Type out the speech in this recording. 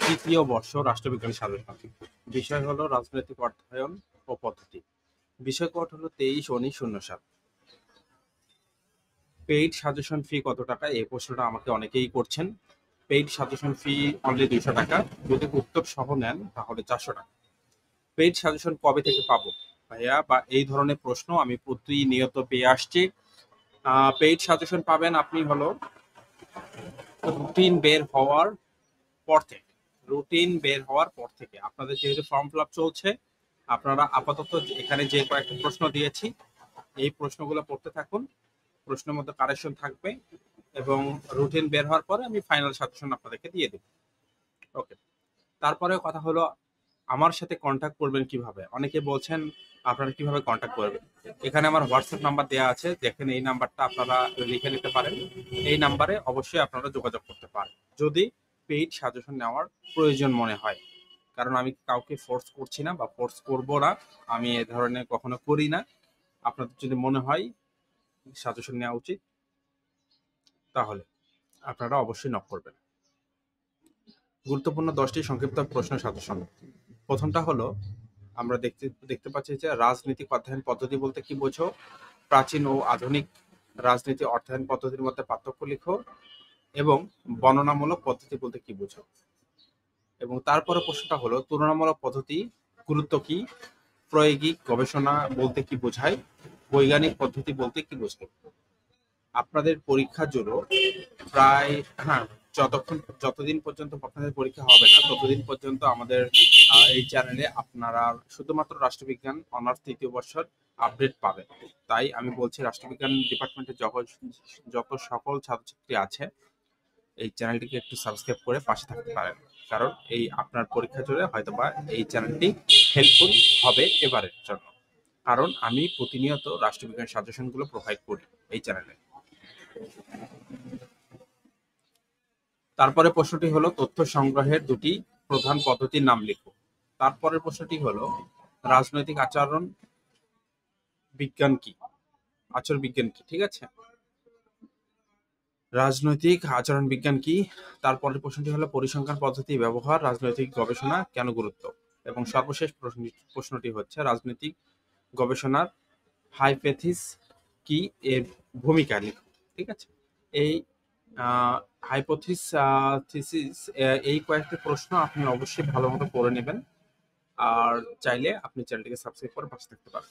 তৃতীয় বর্ষ রাষ্ট্রবিজ্ঞান সাজেশন। বিষয় হলো রাজনৈতিক অর্থায়ন ও পদ্ধতি। বিষয় কোড হলো 23-19-07। পেইড সাজেশন ফি কত টাকা? এই প্রশ্নটা আমাকে অনেকেই করছেন। পেইড সাজেশন ফি অনলি 200 টাকা। যদি উত্তর সহ নেন তাহলে 400 টাকা। পেইড সাজেশন কবে থেকে পাবো ভাইয়া? বা এই ধরনের প্রশ্ন আমি প্রতিনিয়ত পেয়ে আসছি। পেইড সাজেশন পাবেন আপনি হলো রুটিন বের হওয়ার পর থেকে। রুটিন বের হওয়ার পর থেকে আপনাদের যেহেতু ফর্ম ফিল আপ চলছে, আপনারা আপাতত এখানে যে কয়েকটা প্রশ্ন দিয়েছি এই প্রশ্নগুলো পড়তে থাকুন। প্রশ্নের মধ্যে কারেকশন থাকবে এবং রুটিন বের হওয়ার পরে আমি ফাইনাল সাজেশন আপনাদেরকে দিয়ে দেব। ওকে, তারপরে কথা হলো আমার সাথে কন্ট্যাক্ট করবেন কিভাবে? অনেকে বলছেন আপনারা কিভাবে কন্ট্যাক্ট করবেন। এখানে আমার হোয়াটসঅ্যাপ নাম্বার দেওয়া আছে, দেখেন এই নাম্বারটা আপনারা লিখে নিতে পারেন। এই নাম্বারে অবশ্যই আপনারা যোগাযোগ করতে পারেন যদি পেইড সাজেশন নেওয়ার প্রয়োজন মনে হয়। কারণ আমি কাউকে ফোর্স করছি না বা ফোর্স করব না, আমি এ ধরনের কখনো করি না। আপনাদের যদি মনে হয় সাজেশন নেওয়া উচিত তাহলে আপনারা অবশ্যই নক করবেন। গুরুত্বপূর্ণ 10টি সংক্ষিপ্ত প্রশ্ন সাজেশন। প্রথমটা হলো আমরা দেখতে পাচ্ছি যে রাজনৈতিক অধ্যয়ন পদ্ধতি বলতে কি বোঝো? প্রাচীন ও আধুনিক রাজনীতি অধ্যয়ন পদ্ধতির মধ্যে পার্থক্য লিখো এবং বর্ণনামূলক পদ্ধতি বলতে কি বোঝো? এবং তারপরে প্রশ্নটা হলো তুলনামূলক পদ্ধতি গুরুত্ব কি? প্রায়োগিক গবেষণা বলতে কি বোঝায়? বৈজ্ঞানিক পদ্ধতি বলতে কি বোঝায়? আপনাদের পরীক্ষা জন্য প্রায় যতদিন পর্যন্ত আপনাদের পরীক্ষা হবে না ততদিন পর্যন্ত আমাদের এই চ্যানেলে আপনারা শুধুমাত্র রাষ্ট্রবিজ্ঞান অনার্স তৃতীয় বর্ষের আপডেট পাবেন। তাই আমি বলছি রাষ্ট্রবিজ্ঞান ডিপার্টমেন্টে যত সকল ছাত্রছাত্রী আছে এই চ্যানেলটিকে একটু সাবস্ক্রাইব করে পাশে থাকতে পারেন, কারণ এই আপনার পরীক্ষা জুড়ে হয়তোবা এই চ্যানেলটি হেল্পফুল হবে এবারের জন্য। কারণ আমি প্রতিনিয়ত রাষ্ট্রবিজ্ঞান সাজেশনগুলো প্রোভাইড করি এই চ্যানেলে। তারপরে প্রশ্নটি হলো তথ্য সংগ্রহের দুটি প্রধান পদ্ধতির নাম লিখো। তারপরের প্রশ্নটি হলো রাজনৈতিক আচরণ বিজ্ঞান কি? আচরণ বিজ্ঞান কি? ঠিক আছে, রাজনৈতিক আচরণ বিজ্ঞান কি? তারপরের প্রশ্নটি হলো পরিসংখ্যান পদ্ধতি ব্যবহার রাজনৈতিক গবেষণা কেন গুরুত্ব? এবং সর্বশেষ প্রশ্নটি হচ্ছে রাজনৈতিক গবেষণার হাইপোথিস কি এর ভূমিকা লিখো। ঠিক আছে, এই হাইপোথিস থিসিস এই কয়েকটি প্রশ্ন আপনি অবশ্যই ভালো মতো পড়ে নেবেন। আর চাইলে আপনি চ্যানেলটিকে সাবস্ক্রাইব করে পাশে থাকতে পারেন।